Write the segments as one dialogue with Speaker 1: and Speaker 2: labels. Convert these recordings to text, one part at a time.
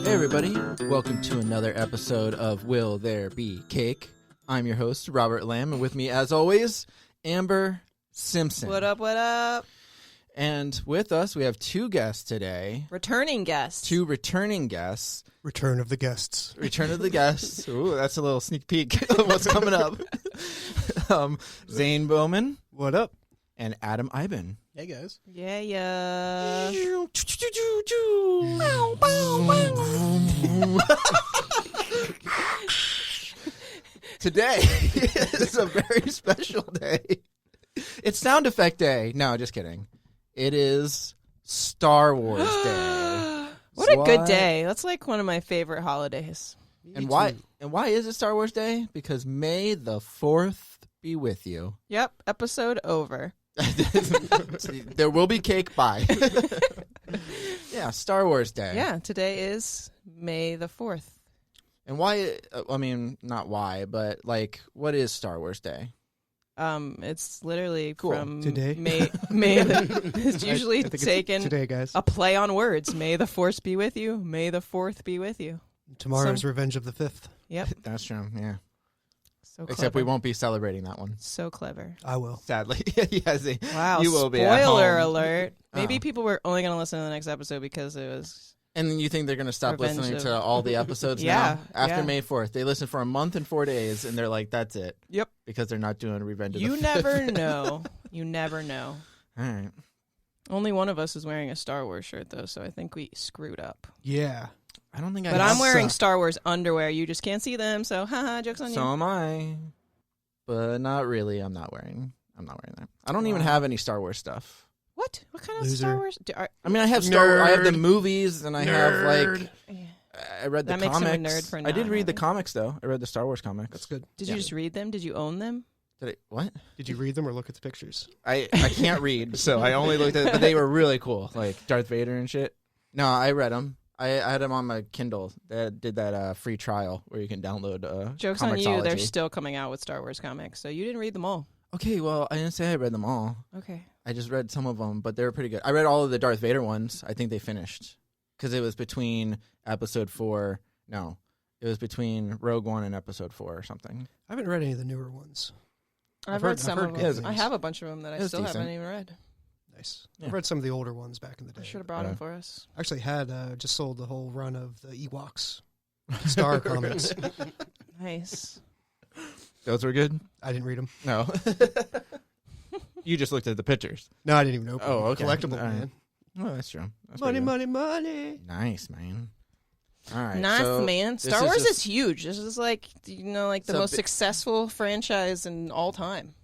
Speaker 1: Hey everybody, welcome to another episode of Will There Be Cake? I'm your host, Robert Lamb, and with me, as always, Amber Simpson.
Speaker 2: What up, what up?
Speaker 1: And with us, we have two guests today.
Speaker 2: Returning guests.
Speaker 1: Two returning guests.
Speaker 3: Return of the guests.
Speaker 1: Return of the guests. Ooh, that's a little sneak peek of what's coming up. Zane Bowman.
Speaker 3: What up?
Speaker 1: And Adam Iben.
Speaker 4: Hey, guys.
Speaker 2: Yeah, yeah.
Speaker 1: Today is a very special day. It's sound effect day. No, just kidding. It is Star Wars Day.
Speaker 2: What a good day. That's like one of my favorite holidays.
Speaker 1: And why is it Star Wars Day? Because May the 4th be with you.
Speaker 2: Yep, episode over.
Speaker 1: There will be cake. Bye. Yeah, Star Wars Day.
Speaker 2: Yeah, today is May the 4th.
Speaker 1: And why, I mean, not why, but like, what is Star Wars Day?
Speaker 2: It's literally
Speaker 1: Cool.
Speaker 2: from
Speaker 3: Today?
Speaker 2: May it's usually
Speaker 3: I think
Speaker 2: taken
Speaker 3: it's today, guys.
Speaker 2: a play on words. May the Force be with you. May the 4th be with you.
Speaker 3: Tomorrow's Revenge of the 5th.
Speaker 2: Yep.
Speaker 1: That's true, yeah.
Speaker 2: So clever.
Speaker 1: Except we won't be celebrating that one.
Speaker 2: So clever.
Speaker 3: I will.
Speaker 1: Sadly. Yes,
Speaker 2: Wow.
Speaker 1: you will be at
Speaker 2: Spoiler
Speaker 1: home.
Speaker 2: alert. Maybe
Speaker 1: Oh.
Speaker 2: people were only going to listen to the next episode because it was...
Speaker 1: And then you think they're going to stop
Speaker 2: Revenge
Speaker 1: listening
Speaker 2: of-
Speaker 1: to all the episodes
Speaker 2: Yeah,
Speaker 1: now? After
Speaker 2: yeah.
Speaker 1: May 4th. They listen for a month and 4 days, and they're like, that's it.
Speaker 2: Yep.
Speaker 1: Because they're not doing Revenge of the
Speaker 2: You
Speaker 1: 5th.
Speaker 2: never know. You never know.
Speaker 1: All right.
Speaker 2: Only one of us is wearing a Star Wars shirt, though, so I think we screwed up.
Speaker 3: Yeah.
Speaker 1: I don't think I
Speaker 2: But
Speaker 1: have
Speaker 2: I'm wearing
Speaker 3: suck.
Speaker 2: Star Wars underwear. You just can't see them, so haha, joke's on
Speaker 1: So
Speaker 2: you.
Speaker 1: am I. But not really. I'm not wearing that. I don't even
Speaker 2: Wow.
Speaker 1: have any Star Wars stuff.
Speaker 2: What? What kind of
Speaker 3: Loser.
Speaker 2: Star Wars?
Speaker 1: I mean, I have I have the
Speaker 3: Nerd.
Speaker 1: movies, and I have like I read the
Speaker 2: That makes him a
Speaker 1: comics.
Speaker 2: nerd for
Speaker 1: I
Speaker 2: not
Speaker 1: did read the
Speaker 2: having.
Speaker 1: comics though. I read the Star Wars comics.
Speaker 3: That's good.
Speaker 2: Did
Speaker 1: Yeah.
Speaker 2: you just read them? Did you own them?
Speaker 1: Did I, what?
Speaker 3: Did you read them or look at the pictures?
Speaker 1: I can't read, so I only looked at it, but they were really cool, like Darth Vader and shit. No, I read them. I had them on my Kindle. They did that free trial where you can download
Speaker 2: Joke's on you. They're
Speaker 1: Comixology.
Speaker 2: still coming out with Star Wars comics, so you didn't read them all.
Speaker 1: Okay, well, I didn't say I read them all.
Speaker 2: Okay.
Speaker 1: I just read some of them, but they were pretty good. I read all of the Darth Vader ones. I think they finished because it was between Episode 4. No, it was between Rogue One and Episode 4 or something.
Speaker 3: I haven't read any of the newer ones.
Speaker 2: I've
Speaker 3: heard-
Speaker 2: read some
Speaker 3: I've heard
Speaker 2: of
Speaker 3: good
Speaker 2: them. I
Speaker 3: things.
Speaker 2: have a bunch of them that
Speaker 1: It
Speaker 2: I
Speaker 1: was
Speaker 2: still
Speaker 1: decent.
Speaker 2: haven't even read.
Speaker 3: Nice.
Speaker 1: Yeah.
Speaker 3: I've read some of the older ones back in the day.
Speaker 2: I should have brought them for us.
Speaker 3: I actually had just sold the whole run of the Ewoks Star comics.
Speaker 2: Nice.
Speaker 1: Those were good?
Speaker 3: I didn't read them.
Speaker 1: No. You just looked at the pictures.
Speaker 3: No, I didn't even open them.
Speaker 1: Oh, okay.
Speaker 3: Collectible,
Speaker 1: All right.
Speaker 3: man.
Speaker 1: Oh, that's true. That's
Speaker 3: Money,
Speaker 1: pretty good.
Speaker 3: money.
Speaker 1: Nice, man. All right.
Speaker 2: Nice,
Speaker 1: so
Speaker 2: man.
Speaker 1: this
Speaker 2: Star Wars
Speaker 1: just-
Speaker 2: is huge. This is like, like the
Speaker 1: So
Speaker 2: most
Speaker 1: bi-
Speaker 2: successful franchise in all time.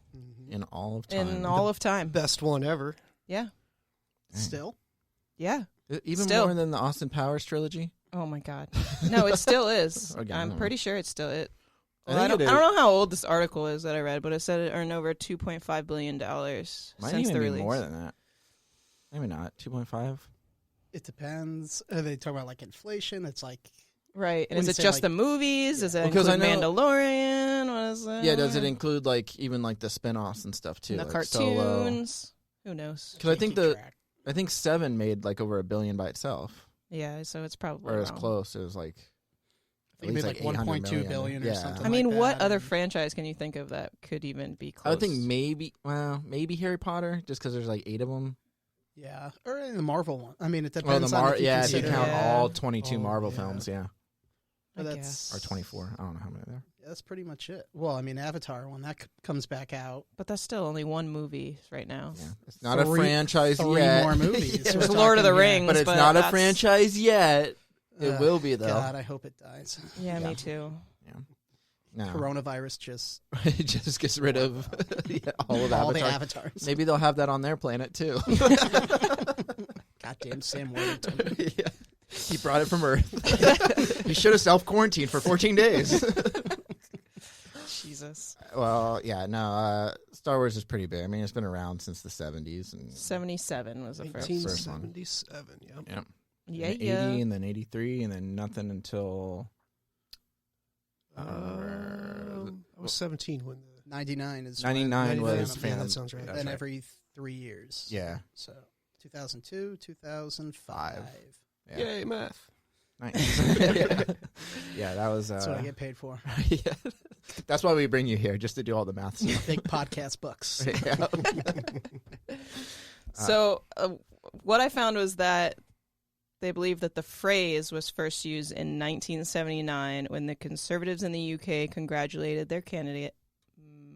Speaker 1: in all of time.
Speaker 2: In all of time.
Speaker 3: Best one ever.
Speaker 2: Yeah.
Speaker 1: Dang.
Speaker 4: Still?
Speaker 2: Yeah.
Speaker 1: Even
Speaker 2: Still.
Speaker 1: more than the Austin Powers trilogy?
Speaker 2: Oh my God. No, it still is.
Speaker 1: Okay,
Speaker 2: I'm
Speaker 1: no.
Speaker 2: pretty sure it's still it.
Speaker 1: I
Speaker 2: Well, I
Speaker 1: think
Speaker 2: don't
Speaker 1: it
Speaker 2: know
Speaker 1: is.
Speaker 2: how old this article is that I read, but it said it earned over $2.5 billion
Speaker 1: Might
Speaker 2: since
Speaker 1: even
Speaker 2: the
Speaker 1: be
Speaker 2: release.
Speaker 1: more than that. Maybe not. 2.5?
Speaker 4: It depends. They talk about like inflation. It's like
Speaker 2: Right. And
Speaker 4: When
Speaker 2: is
Speaker 4: you
Speaker 2: it
Speaker 4: say,
Speaker 2: just
Speaker 4: like-
Speaker 2: the movies? Does it
Speaker 1: Well, 'cause
Speaker 2: include
Speaker 1: I know-
Speaker 2: Mandalorian? What is it?
Speaker 1: Yeah, does it include like even like the spin-offs and stuff too?
Speaker 2: the
Speaker 1: like Solo?
Speaker 2: cartoons? Who knows?
Speaker 1: Because I
Speaker 4: can't
Speaker 1: think
Speaker 4: keep track.
Speaker 1: I think 7 made like over $1 billion by itself.
Speaker 2: Yeah, so it's probably
Speaker 1: Or it was
Speaker 2: wrong.
Speaker 1: close. It was like
Speaker 4: I think it made like
Speaker 1: 800
Speaker 4: 1.2
Speaker 1: million.
Speaker 4: billion or
Speaker 1: Yeah.
Speaker 4: something.
Speaker 2: I mean,
Speaker 4: like
Speaker 2: what
Speaker 4: that,
Speaker 2: other
Speaker 4: and-
Speaker 2: franchise can you think of that could even be close?
Speaker 1: I would think maybe Harry Potter, just because there's like 8 of them.
Speaker 4: Yeah, or in the Marvel one. I mean, it
Speaker 1: Oh,
Speaker 4: depends on if you
Speaker 1: if you
Speaker 4: consider.
Speaker 1: count
Speaker 2: Yeah.
Speaker 1: all 22
Speaker 3: Oh,
Speaker 1: Marvel
Speaker 3: yeah.
Speaker 1: films, yeah,
Speaker 2: I
Speaker 4: But
Speaker 2: guess.
Speaker 1: or 24. I don't know how many there.
Speaker 4: That's pretty much it. Well, I mean, Avatar, when that comes back out,
Speaker 2: But that's still only one movie right now.
Speaker 1: Yeah, it's not a
Speaker 4: Three-
Speaker 1: franchise
Speaker 4: three
Speaker 1: yet.
Speaker 4: more movies.
Speaker 1: Yeah.
Speaker 2: There's
Speaker 4: We're
Speaker 2: Lord of the
Speaker 4: talking here.
Speaker 2: Rings,
Speaker 1: but it's not a
Speaker 2: that's-
Speaker 1: franchise yet. It will be though.
Speaker 4: God, I hope it dies.
Speaker 2: Yeah,
Speaker 1: Yeah.
Speaker 2: me too.
Speaker 1: No,
Speaker 4: Coronavirus just
Speaker 1: it just gets rid of all of
Speaker 4: all the
Speaker 1: Avatar.
Speaker 4: avatars.
Speaker 1: Maybe they'll have that on their planet too.
Speaker 4: Goddamn Sam Worthington.
Speaker 1: Yeah. He brought it from Earth. He should have self-quarantined for 14 days.
Speaker 2: Jesus.
Speaker 1: Well, yeah, no, Star Wars is pretty big. I mean, it's been around since the 70s. And
Speaker 2: 77 was the first.
Speaker 3: 1977, yeah.
Speaker 1: yeah.
Speaker 2: Yeah,
Speaker 1: And then 80
Speaker 2: yeah.
Speaker 1: and then 83 and then nothing until
Speaker 3: I was 17 when the
Speaker 4: 99 is
Speaker 1: 99
Speaker 4: when-
Speaker 1: was
Speaker 3: yeah,
Speaker 1: Phantom.
Speaker 3: that sounds right.
Speaker 1: That's
Speaker 4: Then
Speaker 1: right.
Speaker 4: every 3 years.
Speaker 1: Yeah.
Speaker 4: So 2002, 2005.
Speaker 1: Yeah.
Speaker 3: Yay, math.
Speaker 1: Nice. Yeah, that was.
Speaker 4: That's what I get paid for.
Speaker 1: Yeah. That's why we bring you here, just to do all the math stuff.
Speaker 4: Big podcast books.
Speaker 1: Yeah.
Speaker 2: So what I found was that they believe that the phrase was first used in 1979 when the Conservatives in the UK congratulated their candidate,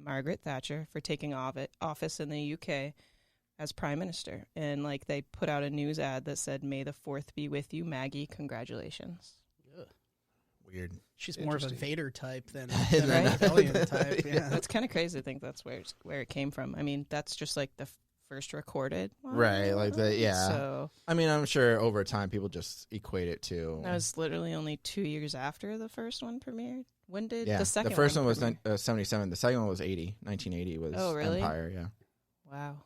Speaker 2: Margaret Thatcher, for taking office in the UK as Prime Minister. And like they put out a news ad that said, "May the 4th be with you, Maggie. Congratulations."
Speaker 1: Weird.
Speaker 4: She's more of a Vader type than
Speaker 1: Right?
Speaker 4: a rebellion type. Yeah.
Speaker 2: That's kind of crazy to think that's where it came from. I mean, that's just like the first recorded one.
Speaker 1: Right, like yeah.
Speaker 2: So
Speaker 1: I mean, I'm sure over time people just equate it to.
Speaker 2: that was literally only 2 years after the first one premiered. When did
Speaker 1: Yeah,
Speaker 2: the second
Speaker 1: the first one was
Speaker 2: premiere?
Speaker 1: 77. The second one was 80. 1980 was
Speaker 2: Oh, really?
Speaker 1: Empire, yeah.
Speaker 2: Wow.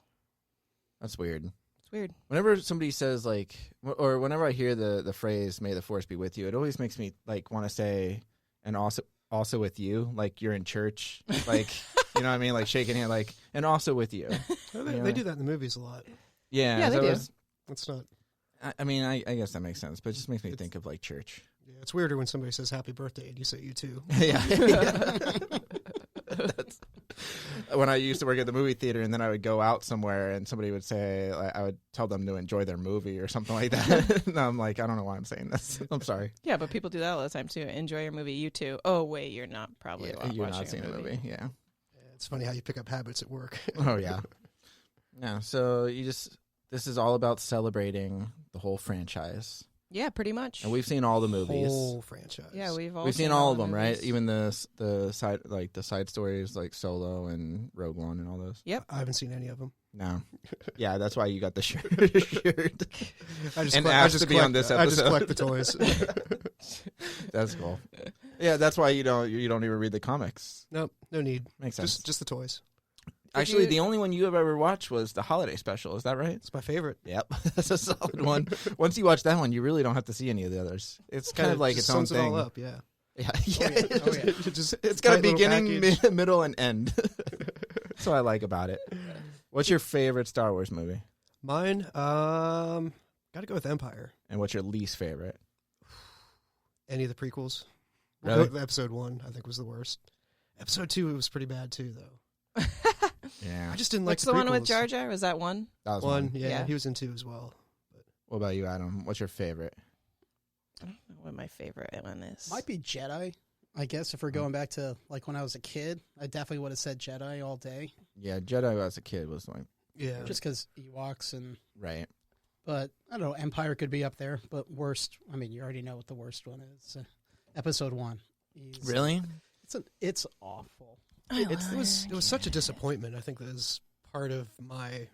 Speaker 1: That's weird.
Speaker 2: It's weird.
Speaker 1: Whenever somebody says, like, or whenever I hear the phrase, may the force be with you, it always makes me, like, want to say, and also with you, like you're in church, like, you know what I mean? Like shaking hand, like, and also with you.
Speaker 3: They do that in the movies a lot.
Speaker 1: Yeah.
Speaker 2: Yeah, they do.
Speaker 3: It's not.
Speaker 1: I mean, I guess that makes sense, but it just makes me think of, like, church.
Speaker 3: Yeah, it's weirder when somebody says happy birthday and you say you too.
Speaker 1: Yeah. When I used to work at the movie theater, and then I would go out somewhere, and somebody would say, like, I would tell them to enjoy their movie or something like that. And I'm like, I don't know why I'm saying this. I'm sorry.
Speaker 2: Yeah, but people do that all the time too. Enjoy your movie, you too. Oh wait, you're not probably
Speaker 1: You're
Speaker 2: watching
Speaker 1: not seeing
Speaker 2: a
Speaker 1: the movie. Yeah.
Speaker 3: Yeah, it's funny how you pick up habits at work.
Speaker 1: Oh yeah. Yeah. So this is all about celebrating the whole franchise,
Speaker 2: Yeah, pretty much.
Speaker 1: and we've seen all the movies.
Speaker 3: Whole franchise.
Speaker 2: Yeah, we've
Speaker 1: Seen all of them, right?
Speaker 2: movies.
Speaker 1: Even the side stories like Solo and Rogue One and all those.
Speaker 2: Yep.
Speaker 3: I haven't seen any of them.
Speaker 1: No. Yeah, that's why you got the shirt.
Speaker 3: I just
Speaker 1: And
Speaker 3: I
Speaker 1: asked
Speaker 3: just
Speaker 1: to be on this
Speaker 3: I just
Speaker 1: episode.
Speaker 3: collect the toys.
Speaker 1: That's cool. Yeah, that's why you don't even read the comics.
Speaker 3: Nope, no need.
Speaker 1: Makes sense.
Speaker 3: Just the toys.
Speaker 1: Actually,
Speaker 2: you-
Speaker 1: the only one you have ever watched was the holiday special. Is that right?
Speaker 3: It's my favorite.
Speaker 1: Yep, that's a solid one. Once you watch that one, you really don't have to see any of the others. It's kind of like its
Speaker 3: just
Speaker 1: own
Speaker 3: sums
Speaker 1: thing.
Speaker 3: it all up. Yeah.
Speaker 1: Yeah, yeah.
Speaker 4: Oh, yeah.
Speaker 1: It's got a
Speaker 3: tight little
Speaker 1: beginning,
Speaker 3: package.
Speaker 1: middle, and end. That's what I like about it. What's your favorite Star Wars movie?
Speaker 3: Mine, got to go with Empire.
Speaker 1: And what's your least favorite?
Speaker 3: Any of the prequels.
Speaker 1: Really?
Speaker 3: Episode 1, I think, was the worst. Episode 2, it was pretty bad too, though.
Speaker 1: Yeah,
Speaker 3: I just didn't like
Speaker 2: What's the one with
Speaker 3: prequels.
Speaker 2: Jar Jar? Was that one?
Speaker 1: that was
Speaker 3: One,
Speaker 1: one.
Speaker 3: yeah,
Speaker 2: Yeah.
Speaker 3: he was in 2 as well.
Speaker 1: What about you, Adam? What's your favorite?
Speaker 2: I don't know what my favorite one is.
Speaker 4: Might be Jedi. I guess if we're going back to like when I was a kid, I definitely would have said Jedi all day,
Speaker 1: Yeah, Jedi as a kid was like
Speaker 3: Yeah.
Speaker 4: just because Ewoks and.
Speaker 1: right.
Speaker 4: But I don't know. Empire could be up there, but worst. I mean, you already know what the worst one is. Episode 1.
Speaker 1: Really?
Speaker 4: It's awful.
Speaker 3: It was such a disappointment. I think that is part of my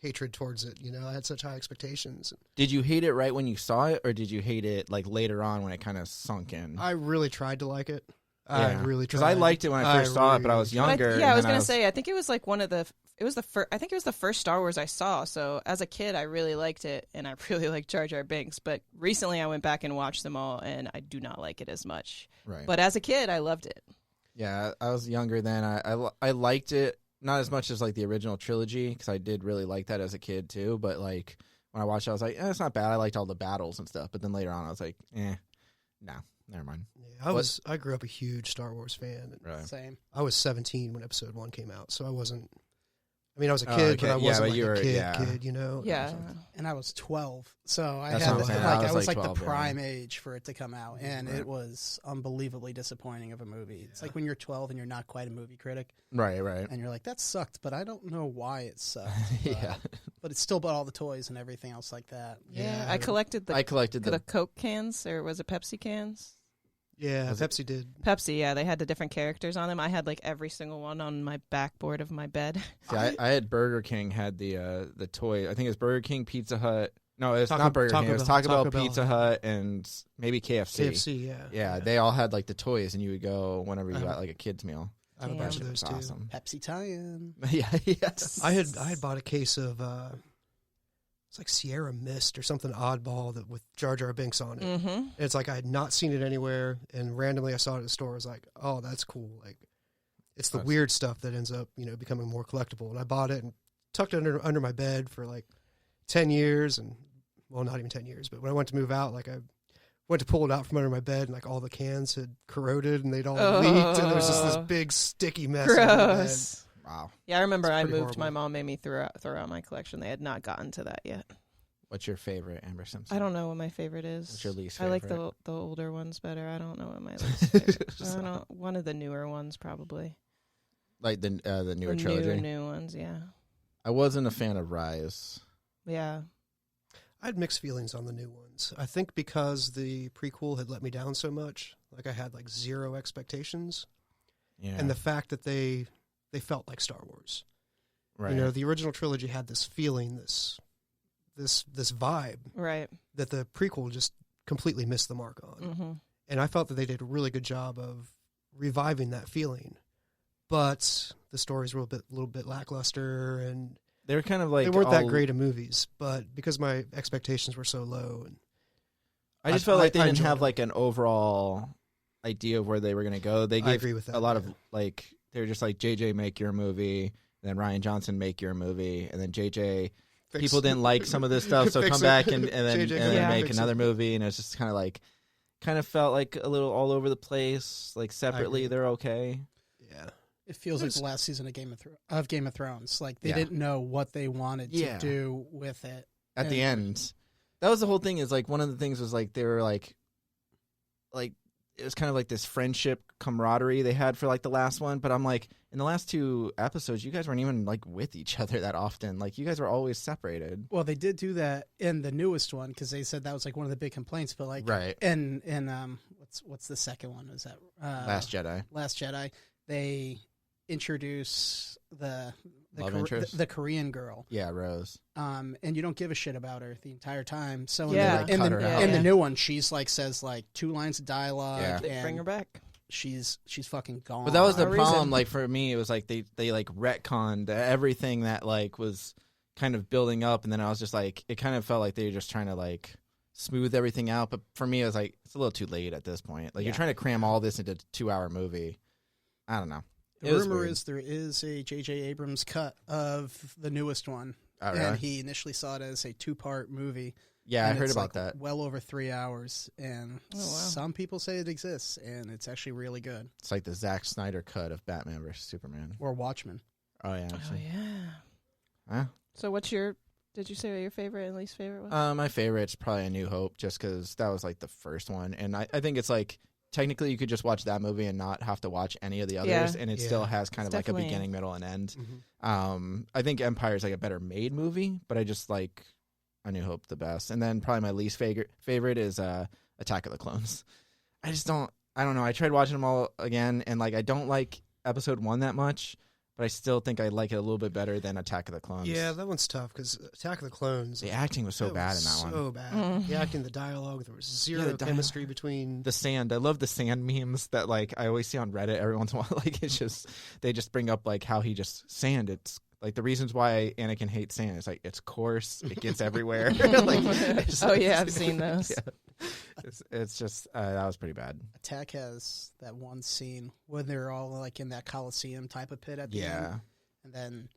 Speaker 3: hatred towards it. You know, I had such high expectations.
Speaker 1: Did you hate it right when you saw it, or did you hate it like later on when it kind of sunk in?
Speaker 3: I really tried to like it.
Speaker 1: Yeah.
Speaker 3: I really tried.
Speaker 1: Because I liked it when I first saw it, but I was
Speaker 3: really
Speaker 2: But
Speaker 1: younger.
Speaker 2: yeah, I
Speaker 1: and
Speaker 2: was
Speaker 1: then
Speaker 2: gonna say. I think it was like one of the. It was the first. I think it was the first Star Wars I saw. So as a kid, I really liked it, and I really liked Jar Jar Binks. But recently, I went back and watched them all, and I do not like it as much.
Speaker 1: Right.
Speaker 2: But as a kid, I loved it.
Speaker 1: Yeah, I was younger then. I liked it, not as much as like the original trilogy, because I did really like that as a kid too. But like when I watched it, I was like, it's not bad. I liked all the battles and stuff. But then later on, I was like, no, never mind.
Speaker 3: Yeah, I grew up a huge Star Wars fan.
Speaker 1: Right.
Speaker 4: Same.
Speaker 3: I was 17 when Episode 1 came out, so I wasn't. I mean, I was a
Speaker 1: Oh,
Speaker 3: kid,
Speaker 1: okay.
Speaker 3: but I
Speaker 1: Yeah,
Speaker 3: wasn't
Speaker 1: but
Speaker 3: like
Speaker 1: you
Speaker 3: a
Speaker 1: were-
Speaker 3: kid,
Speaker 1: yeah.
Speaker 3: you know.
Speaker 2: Yeah.
Speaker 4: And I was 12, so I
Speaker 1: That's
Speaker 4: had
Speaker 1: what I'm
Speaker 4: like,
Speaker 1: saying.
Speaker 4: I was
Speaker 1: like
Speaker 4: like
Speaker 1: 12,
Speaker 4: the
Speaker 1: yeah.
Speaker 4: prime age for it to come out, and
Speaker 1: Right.
Speaker 4: it was unbelievably disappointing of a movie. It's like when you're 12 and you're not quite a movie critic,
Speaker 1: Right.
Speaker 4: and you're like, that sucked, but I don't know why it sucked.
Speaker 1: Yeah.
Speaker 4: But it's still bought all the toys and everything else like that.
Speaker 2: Yeah,
Speaker 3: Yeah.
Speaker 2: I collected
Speaker 1: I collected
Speaker 2: the
Speaker 1: the.
Speaker 2: Coke cans, or was it Pepsi cans?
Speaker 3: Yeah,
Speaker 1: Was it-
Speaker 3: Pepsi did.
Speaker 2: Pepsi, yeah, they had the different characters on them. I had like every single one on my backboard of my bed.
Speaker 1: See, I had Burger King had the toy. I think it was Burger King, Pizza Hut. No, it's
Speaker 3: Taco-
Speaker 1: not Burger
Speaker 3: Taco
Speaker 1: King. It was
Speaker 3: Bell.
Speaker 1: Taco Bell,
Speaker 3: Taco Bell.
Speaker 1: Pizza Hut, and maybe KFC.
Speaker 3: KFC, yeah.
Speaker 1: Yeah, they all had like the toys, and you would go whenever you
Speaker 3: Uh-huh.
Speaker 1: got like a kid's meal.
Speaker 3: I have a
Speaker 2: Damn.
Speaker 3: bunch of
Speaker 1: It
Speaker 3: those
Speaker 1: was
Speaker 3: too.
Speaker 1: awesome.
Speaker 4: Pepsi tie-in.
Speaker 1: Yeah, yes.
Speaker 3: I had bought a case of it's like Sierra Mist or something oddball that with Jar Jar Binks on it.
Speaker 2: Mm-hmm.
Speaker 3: It's like I had not seen it anywhere, and randomly I saw it at the store. I was like, "Oh, that's cool!" Like, it's the
Speaker 1: Nice.
Speaker 3: weird stuff that ends up, becoming more collectible. And I bought it and tucked it under my bed for like 10 years, and well, not even 10 years. But when I went to move out, like I went to pull it out from under my bed, and like all the cans had corroded and they'd all leaked, and there was just this big sticky mess.
Speaker 2: Gross.
Speaker 1: Wow.
Speaker 2: Yeah, I remember
Speaker 3: It's
Speaker 2: I
Speaker 3: pretty
Speaker 2: moved. My
Speaker 3: horrible.
Speaker 2: mom made me throw out my collection. They had not gotten to that yet.
Speaker 1: What's your favorite Amber Simpson?
Speaker 2: I don't know what my favorite is.
Speaker 1: What's your least
Speaker 2: I like
Speaker 1: favorite?
Speaker 2: the older ones better. I don't know what my least favorite. I don't know. One of the newer ones probably.
Speaker 1: Like the newer
Speaker 2: The
Speaker 1: trilogy.
Speaker 2: new ones, yeah.
Speaker 1: I wasn't a fan of Rise.
Speaker 2: Yeah.
Speaker 3: I had mixed feelings on the new ones. I think because the prequel had let me down so much, like I had like zero expectations,
Speaker 1: Yeah.
Speaker 3: and the fact that they felt like Star Wars.
Speaker 1: right.
Speaker 3: You know, the original trilogy had this feeling, this vibe
Speaker 2: Right.
Speaker 3: that the prequel just completely missed the mark on.
Speaker 2: Mm-hmm.
Speaker 3: And I felt that they did a really good job of reviving that feeling. But the stories were a little bit lackluster, and
Speaker 1: They were kind of like
Speaker 3: they weren't that
Speaker 1: all-
Speaker 3: great of movies. But because my expectations were so low, and
Speaker 1: I just felt like they
Speaker 3: I
Speaker 1: didn't
Speaker 3: enjoyed
Speaker 1: have
Speaker 3: it.
Speaker 1: like an overall idea of where they were going to go. They
Speaker 3: I
Speaker 1: gave
Speaker 3: agree with that.
Speaker 1: a lot of
Speaker 3: yeah.
Speaker 1: like they were just like JJ make your movie, then Ryan Johnson make your movie, and then JJ
Speaker 3: Fix-
Speaker 1: people didn't like some of this stuff, so
Speaker 3: fix
Speaker 1: come
Speaker 3: it.
Speaker 1: back and then
Speaker 3: JJ
Speaker 1: and then
Speaker 2: Yeah.
Speaker 1: make
Speaker 3: fix
Speaker 1: another
Speaker 3: it.
Speaker 1: movie, and it's just kind of felt like a little all over the place. Like separately,
Speaker 3: agree.
Speaker 1: they're okay.
Speaker 3: Yeah.
Speaker 4: It feels like
Speaker 3: There's-
Speaker 4: the last season of Game of Thrones. Like they
Speaker 1: Yeah.
Speaker 4: didn't know what they wanted
Speaker 1: Yeah.
Speaker 4: to do with it.
Speaker 1: At the
Speaker 4: And-
Speaker 1: end, that was the whole thing. Is like one of the things was like they were like it was kind of like this friendship camaraderie they had for like the last one. But I'm like, in the last two episodes, you guys weren't even like with each other that often. Like you guys were always separated.
Speaker 4: Well, they did do that in the newest one because they said that was like one of the big complaints. But like,
Speaker 1: Right.
Speaker 4: and what's the second one? Is that
Speaker 1: Last Jedi.
Speaker 4: Last Jedi? They introduce the
Speaker 1: Love interest?
Speaker 4: the Korean girl,
Speaker 1: Yeah, Rose.
Speaker 4: and you don't give a shit about her the entire time. So
Speaker 2: Yeah.
Speaker 4: in,
Speaker 1: They
Speaker 4: the,
Speaker 1: cut
Speaker 4: in,
Speaker 1: her
Speaker 4: the,
Speaker 1: out.
Speaker 4: in the
Speaker 2: Yeah.
Speaker 4: new one, she's like says like 2 lines of dialogue,
Speaker 1: Yeah.
Speaker 2: They bring her
Speaker 4: and
Speaker 2: back.
Speaker 4: she's fucking gone.
Speaker 1: But that was the
Speaker 2: a reason.
Speaker 1: problem. Like for me, it was like they like retconned everything that like was kind of building up, and then I was just like, it kind of felt like they were just trying to like smooth everything out. But for me, it was like it's a little too late at this point. Like you're
Speaker 2: Yeah.
Speaker 1: trying to cram all this into a 2-hour movie. I don't know.
Speaker 4: The
Speaker 1: It was
Speaker 4: rumor
Speaker 1: weird.
Speaker 4: is there is a J.J. Abrams cut of the newest one,
Speaker 1: Oh,
Speaker 4: and
Speaker 1: really?
Speaker 4: he initially saw it as a 2-part movie.
Speaker 1: Yeah, I
Speaker 4: and
Speaker 1: heard
Speaker 4: it's,
Speaker 1: about
Speaker 4: like,
Speaker 1: that.
Speaker 4: Well over 3 hours, and
Speaker 2: Oh, wow.
Speaker 4: some people say it exists, and it's actually really good.
Speaker 1: It's like the Zack Snyder cut of Batman versus Superman.
Speaker 4: Or Watchmen.
Speaker 1: Oh yeah,
Speaker 2: Oh
Speaker 1: actually.
Speaker 2: yeah.
Speaker 1: Huh?
Speaker 2: So what's your? Did you say what your favorite and least favorite was?
Speaker 1: My favorite's probably A New Hope, just because that was like the first one, and I think it's like technically you could just watch that movie and not have to watch any of the others,
Speaker 2: Yeah.
Speaker 1: and it
Speaker 3: Yeah.
Speaker 1: still has kind
Speaker 2: It's
Speaker 1: of like a
Speaker 2: definitely-
Speaker 1: beginning, middle, and end.
Speaker 3: Mhm.
Speaker 1: I think Empire's like a better made movie, but I just like A New Hope the best, and then probably my least favorite is Attack of the Clones. I don't know. I tried watching them all again, and like I don't like Episode 1 that much, but I still think I like it a little bit better than Attack of the Clones.
Speaker 3: Yeah, that one's tough because Attack of the Clones.
Speaker 1: the acting was so
Speaker 3: that
Speaker 1: bad
Speaker 3: was
Speaker 1: in that one.
Speaker 3: So bad.
Speaker 2: Mm.
Speaker 3: The acting, the dialogue, there was zero
Speaker 1: the dialogue.
Speaker 3: chemistry between.
Speaker 1: The sand. I love the sand memes that like I always see on Reddit every once in a while. Like it's just they just bring up like how he just sand. It's like the reasons why Anakin hates sand. It's like it's coarse. It gets everywhere. Like, it's
Speaker 2: Oh, yeah,
Speaker 1: just-
Speaker 2: I've seen those.
Speaker 1: Yeah. It's just that was pretty bad.
Speaker 4: Attack has that one scene where they're all like in that Coliseum type of pit at the end.
Speaker 1: Yeah.
Speaker 4: And then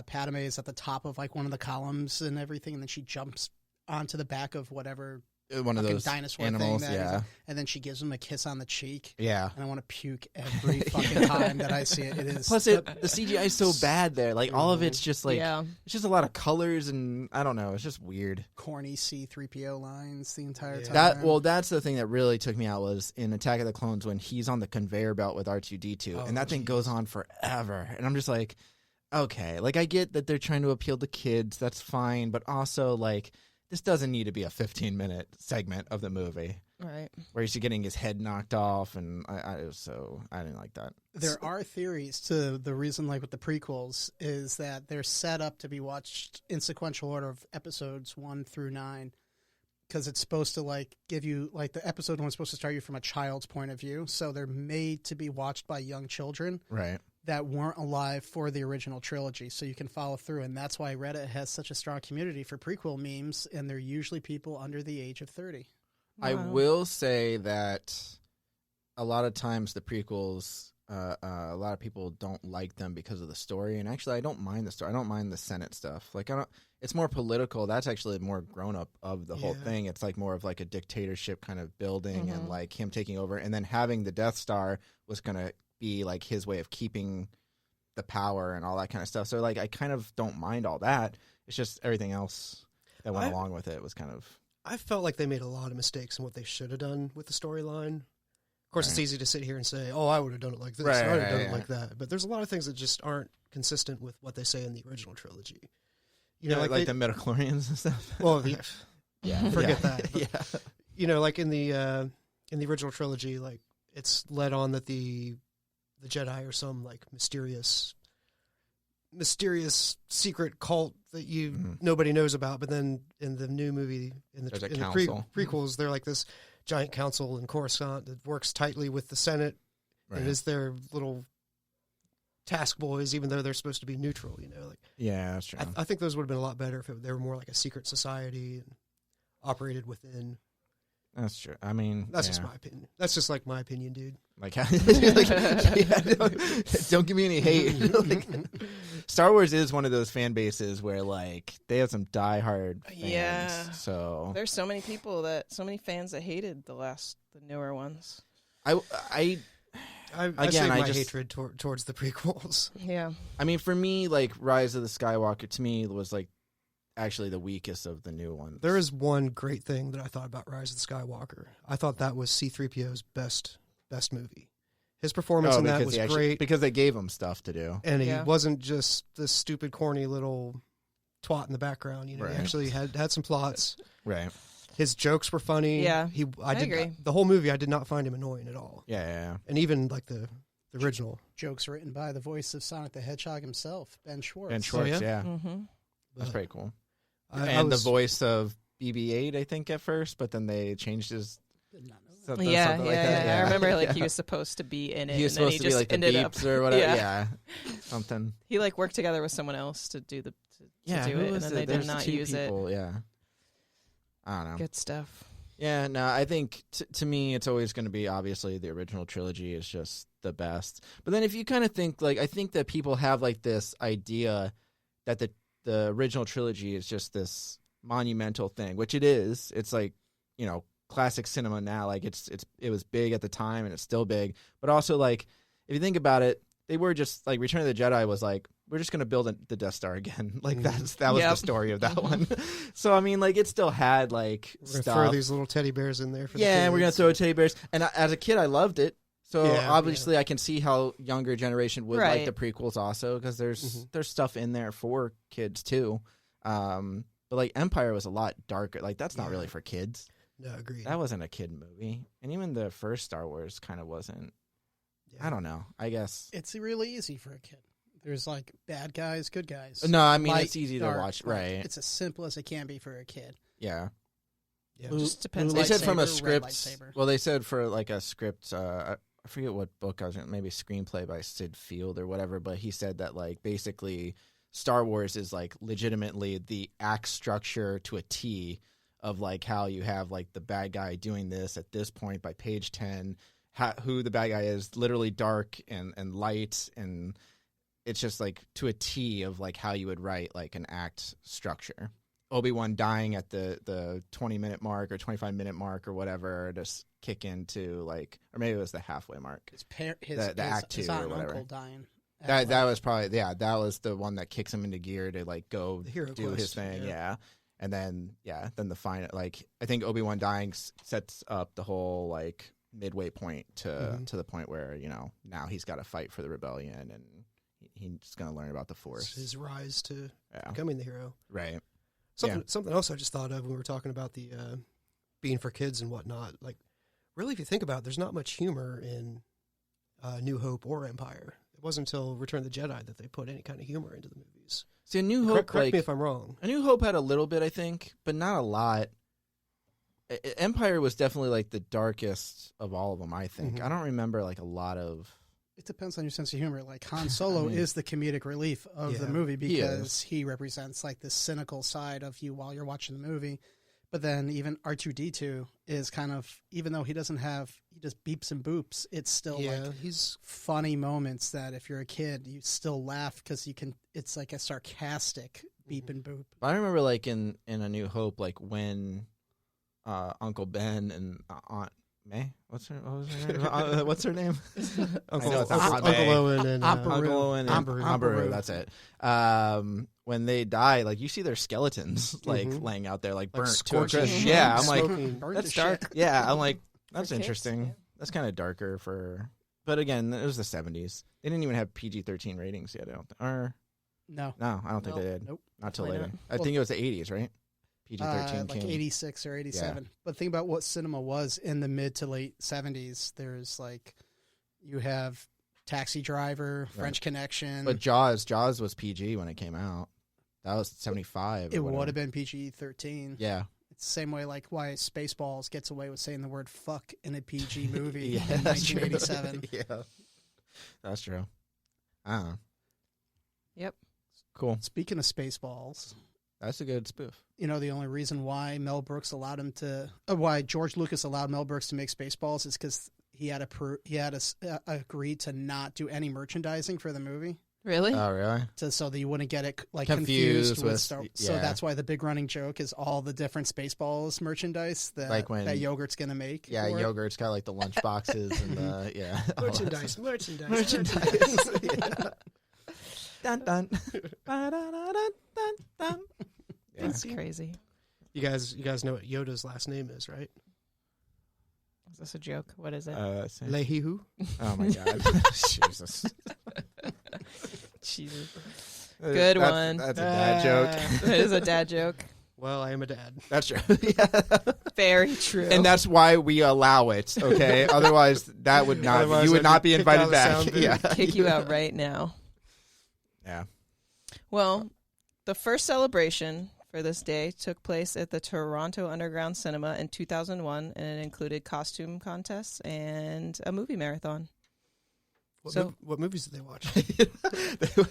Speaker 4: Padme is at the top of like one of the columns and everything, and then she jumps onto the back of whatever
Speaker 1: One of
Speaker 4: fucking
Speaker 1: those
Speaker 4: dinosaur
Speaker 1: animals.
Speaker 4: thing.
Speaker 1: Yeah.
Speaker 4: And then she gives him a kiss on the cheek,
Speaker 1: Yeah.
Speaker 4: and I want to puke every fucking time that I see it. It is
Speaker 1: Plus, the CGI is so bad there. Like all of it's just like
Speaker 2: yeah.
Speaker 1: it's just a lot of colors and I don't know. It's just weird.
Speaker 4: corny C-3PO lines the entire
Speaker 3: Yeah.
Speaker 4: time.
Speaker 1: That's the thing that really took me out was in Attack of the Clones when he's on the conveyor belt with R2-D2
Speaker 3: Oh,
Speaker 1: and that thing
Speaker 3: geez.
Speaker 1: goes on forever and I'm just like, okay, like I get that they're trying to appeal to kids, that's fine, but also like this doesn't need to be a 15-minute segment of the movie
Speaker 2: Right.
Speaker 1: where he's getting his head knocked off and I didn't like that.
Speaker 4: There are theories to the reason, like with the prequels, is that they're set up to be watched in sequential order of episodes 1 through 9, because it's supposed to like give you like the episode 1 is supposed to start you from a child's point of view, so they're made to be watched by young children
Speaker 1: Right.
Speaker 4: that weren't alive for the original trilogy, so you can follow through, and that's why Reddit has such a strong community for prequel memes, and they're usually people under the age of 30.
Speaker 1: I
Speaker 2: Wow.
Speaker 1: will say that a lot of times the prequels a lot of people don't like them because of the story, and actually I don't mind the story. I don't mind the Senate stuff. Like, I don't. It's more political. That's actually more grown up of the whole thing. It's like more of like a dictatorship kind of building, and like him taking over, and then having the Death Star was gonna be like his way of keeping the power and all that kind of stuff. So like I kind of don't mind all that. It's just everything else that went along with it was kind of.
Speaker 3: I felt like they made a lot of mistakes in what they should have done with the storyline. Of course, it's easy to sit here and say, "Oh, I would have done it like this. I would have done it like that." But there's a lot of things that just aren't consistent with what they say in the original trilogy. You know,
Speaker 1: like the midichlorians and stuff.
Speaker 3: Well, forget that.
Speaker 1: Yeah.
Speaker 3: You know, like in the original trilogy, like it's led on that the Jedi are some like mysterious secret cult that nobody knows about. But then in the new movie, in the prequels, they're like this giant council in Coruscant that works tightly with the Senate and is their little task boys, even though they're supposed to be neutral. You know, like
Speaker 1: that's true.
Speaker 3: I think those would have been a lot better if they were more like a secret society and operated within.
Speaker 1: That's true. I mean,
Speaker 3: that's just my opinion. That's just like my opinion, dude.
Speaker 1: Like, don't give me any hate. Like, Star Wars is one of those fan bases where like they have some diehard fans.
Speaker 2: Yeah.
Speaker 1: So
Speaker 2: there's so many fans that hated the newer ones.
Speaker 3: I saved my hatred towards the prequels.
Speaker 2: Yeah.
Speaker 1: I mean, for me, like Rise of the Skywalker to me was like actually the weakest of the new ones.
Speaker 3: There is one great thing that I thought about Rise of the Skywalker. I thought that was C-3PO's best movie. His performance in that was great.
Speaker 1: Because they gave him stuff to do.
Speaker 3: And he wasn't just this stupid, corny little twat in the background. You know, he actually had some plots.
Speaker 1: Right.
Speaker 3: His jokes were funny.
Speaker 2: Yeah,
Speaker 3: I
Speaker 2: agree.
Speaker 3: The whole movie, I did not find him annoying at all.
Speaker 1: Yeah.
Speaker 3: And even like the original.
Speaker 4: Jokes written by the voice of Sonic the Hedgehog himself, Ben Schwartz.
Speaker 1: Yeah.
Speaker 2: Mm-hmm.
Speaker 1: That's pretty cool. And the voice of BB-8, I think, at first, but then they changed his. Something like that.
Speaker 2: I remember he was supposed to be in it.
Speaker 1: He was supposed to be like the beeps or whatever. Yeah. Something.
Speaker 2: He like worked together with someone else to do to do it, and then they did not use it.
Speaker 1: Yeah. I don't know.
Speaker 2: Good stuff.
Speaker 1: Yeah, no, I think to me it's always going to be obviously the original trilogy is just the best. But then if you kind of think like I think that people have like this idea that the original trilogy is just this monumental thing, which it is. It's like, you know, classic cinema now. Like it was big at the time and it's still big. But also like if you think about it, they were just like Return of the Jedi was like we're just going to build the Death Star again. Like that was the story of that one. So I mean, like it still had like
Speaker 3: we're gonna
Speaker 1: stuff.
Speaker 3: throw these little teddy bears in there. For
Speaker 1: we're gonna throw teddy bears. And as a kid, I loved it. So obviously, I can see how younger generation would like the prequels also because there's stuff in there for kids too. But like Empire was a lot darker. Like that's not really for kids.
Speaker 3: No, agreed.
Speaker 1: That wasn't a kid movie, and even the first Star Wars kind of wasn't. Yeah. I don't know. I guess
Speaker 4: it's really easy for a kid. There's like bad guys, good guys.
Speaker 1: No, I mean
Speaker 4: light,
Speaker 1: it's easy
Speaker 4: dark,
Speaker 1: to watch, right?
Speaker 4: It's as simple as it can be for a kid.
Speaker 1: Yeah.
Speaker 3: Yeah.
Speaker 2: It just depends.
Speaker 1: They said from a script. Well, they said for like a script. I forget what book I was in, maybe screenplay by Sid Field or whatever. But he said that like basically Star Wars is like legitimately the act structure to a T of like how you have like the bad guy doing this at this point by page 10. Who the bad guy is, literally dark and light, and it's just like to a T of like how you would write like an act structure. Obi-Wan dying at the 20-minute mark or 25-minute mark or whatever, just kick into like, or maybe it was the halfway mark. The act 2 or whatever.
Speaker 4: Uncle dying.
Speaker 1: That was probably that was the one that kicks him into gear to like go do his thing, and then the final, like I think Obi-Wan dying sets up the whole like midway point to the point where, you know, now he's got to fight for the rebellion and he's going to learn about the Force.
Speaker 3: His rise to becoming the hero.
Speaker 1: Right.
Speaker 3: Something else I just thought of when we were talking about the being for kids and whatnot. Like, really, if you think about it, there's not much humor in New Hope or Empire. It wasn't until Return of the Jedi that they put any kind of humor into the movies.
Speaker 1: See, A New Hope,
Speaker 3: correct me if I'm wrong.
Speaker 1: A New Hope had a little bit, I think, but not a lot. Empire was definitely like the darkest of all of them, I think. I don't remember like a lot of.
Speaker 4: It depends on your sense of humor. Like Han Solo is the comedic relief of the movie because he represents like the cynical side of you while you're watching the movie. But then even R2-D2 is kind of, even though he just beeps and boops, it's still he's funny moments that if you're a kid, you still laugh because it's like a sarcastic beep and boop.
Speaker 1: I remember like in A New Hope, like when Uncle Ben and Aunt May, what's her name?
Speaker 3: Uncle Owen and
Speaker 1: Uncle Owen and
Speaker 3: Amberu.
Speaker 1: That's it. When they die, like you see their skeletons like laying out there, like burnt to a crisp. Yeah, I'm like, that's dark. Yeah, I'm like, that's interesting. Yeah. That's kind of darker but again, it was the 70s. They didn't even have PG-13 ratings yet.
Speaker 4: No,
Speaker 1: I don't think they did.
Speaker 4: Nope.
Speaker 1: Not till later. I think it was the 80s, right? PG-13
Speaker 4: like 86 or 87. Yeah. But think about what cinema was in the mid to late 70s. There's like, you have Taxi Driver, French Connection.
Speaker 1: But Jaws was PG when it came out. That was 75.
Speaker 4: It would have been PG-13.
Speaker 1: Yeah.
Speaker 4: It's the same way like why Spaceballs gets away with saying the word fuck in a PG movie
Speaker 1: yeah,
Speaker 4: in 1987.
Speaker 1: Yeah. That's true. I don't know.
Speaker 2: Yep.
Speaker 1: Cool.
Speaker 4: Speaking of Spaceballs,
Speaker 1: that's a good spoof.
Speaker 4: You know, the only reason why why George Lucas allowed Mel Brooks to make Spaceballs is because he had agreed to not do any merchandising for the movie.
Speaker 2: Really?
Speaker 1: Oh, really?
Speaker 4: So that you wouldn't get it like confused with Star Wars.
Speaker 1: Yeah.
Speaker 4: So that's why the big running joke is all the different Spaceballs merchandise that that Yogurt's gonna make.
Speaker 1: Yeah, Yogurt's got like the Lunchboxes and the
Speaker 3: merchandise.
Speaker 1: Yeah. Dun dun. Dun dun.
Speaker 2: That's crazy.
Speaker 3: You guys know what Yoda's last name is, right?
Speaker 2: Is this a joke? What is it?
Speaker 3: Lehihu.
Speaker 1: Oh my God. Jesus.
Speaker 2: Jesus. Good one.
Speaker 1: That's a dad joke.
Speaker 2: That is a dad joke.
Speaker 3: Well, I am a dad.
Speaker 1: That's true. Yeah.
Speaker 2: Very true.
Speaker 1: And that's why we allow it, okay? Otherwise, you would not be invited back. Yeah.
Speaker 2: Kick you out right now.
Speaker 1: Yeah.
Speaker 2: Well, the first celebration for this day took place at the Toronto Underground Cinema in 2001, and it included costume contests and a movie marathon.
Speaker 3: What movies did they watch?